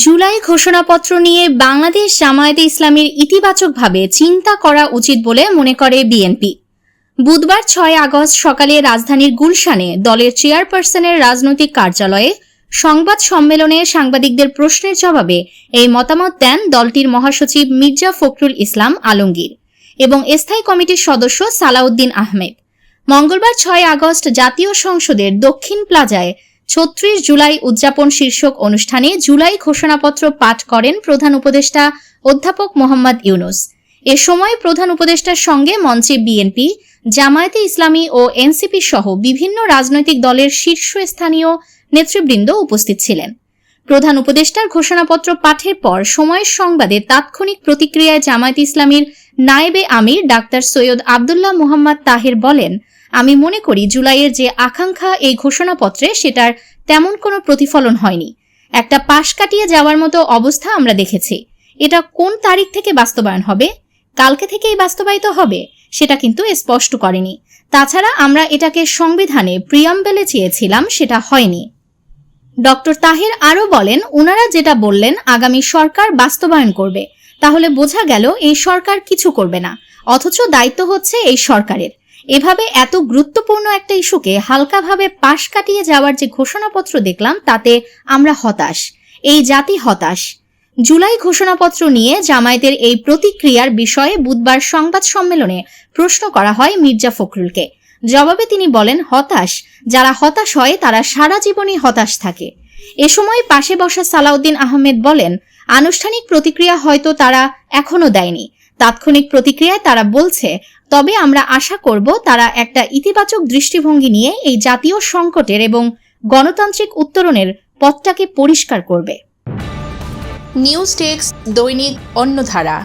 জুলাই ঘোষণাপত্র নিয়ে বাংলাদেশ জামায়াতে ইসলামীর ইতিবাচকভাবে চিন্তা করা উচিত বলে মনে করে বিএনপি। বুধবার 6 আগস্ট সকালে রাজধানীর গুলশানে দলের চেয়ারপারসনের রাজনৈতিক কার্যালয়ে সংবাদ সম্মেলনে সাংবাদিকদের প্রশ্নের জবাবে এই মতামত দেন দলটির মহাসচিব মির্জা ফখরুল ইসলাম আলমগীর এবং স্থায়ী কমিটির সদস্য সালাউদ্দিন আহমেদ। মঙ্গলবার 6 আগস্ট জাতীয় সংসদের দক্ষিণ প্লাজায় ৩৬ জুলাই উদযাপন শীর্ষক অনুষ্ঠানে জুলাই ঘোষণাপত্র পাঠ করেন প্রধান উপদেষ্টা অধ্যাপক মোহাম্মদ ইউনুস। এ সময় প্রধান উপদেষ্টার সঙ্গে মঞ্চে বিএনপি, জামায়াতে ইসলামী ও এনসিপি সহ বিভিন্ন রাজনৈতিক দলের শীর্ষস্থানীয় নেতৃবৃন্দ উপস্থিত ছিলেন। প্রধান উপদেষ্টার ঘোষণাপত্র পাঠের পর সময়ের সংবাদে তাৎক্ষণিক প্রতিক্রিয়ায় জামায়াতে ইসলামীর নায়েবে আমির ডাক্তার সৈয়দ আব্দুল্লাহ মুহাম্মদ তাহের বলেন, আমি মনে করি জুলাইয়ের যে আকাঙ্ক্ষা এই ঘোষণাপত্রে সেটার তেমন কোনো প্রতিফলন হয়নি। একটা পাশ কাটিয়ে যাওয়ার মতো অবস্থা আমরা দেখেছি। এটা কোন তারিখ থেকে বাস্তবায়ন হবে, কালকে থেকেই বাস্তবায়িত হবে, সেটা কিন্তু স্পষ্ট করেনি। তাছাড়া আমরা এটাকে সংবিধানে প্রিয়াম্বেলে চেয়েছিলাম, সেটা হয়নি। ডক্টর তাহের আরও বলেন, ওনারা যেটা বললেন আগামী সরকার বাস্তবায়ন করবে, তাহলে বোঝা গেল এই সরকার কিছু করবে না, অথচ দায়িত্ব হচ্ছে এই সরকারের। এভাবে এত গুরুত্বপূর্ণ একটা ইস্যুকে হালকাভাবে পাশ কাটিয়ে যাওয়ার যে ঘোষণাপত্র দেখলাম, তাতে আমরা হতাশ, এই জাতি হতাশ। জুলাই ঘোষণাপত্র নিয়ে জামায়াতের এই প্রতিক্রিয়ার বিষয়ে বুধবার সংবাদ সম্মেলনে প্রশ্ন করা হয় মির্জা ফখরুলকে। জবাবে তিনি বলেন, হতাশ যারা হতাশ হয় তারা সারা জীবনই হতাশ থাকে। এ সময় পাশে বসা সালাউদ্দিন আহমেদ বলেন, আনুষ্ঠানিক প্রতিক্রিয়া হয়তো তারা এখনো দেয়নি, তাৎক্ষণিক প্রতিক্রিয়ায় তারা বলছে, তবে আমরা আশা করব তারা একটা ইতিবাচক দৃষ্টিভঙ্গি নিয়ে এই জাতীয় সংকটের এবং গণতান্ত্রিক উত্তরণের পথটাকে পরিষ্কার করবে। নিউজ টেক্স দৈনিক অন্যধারা।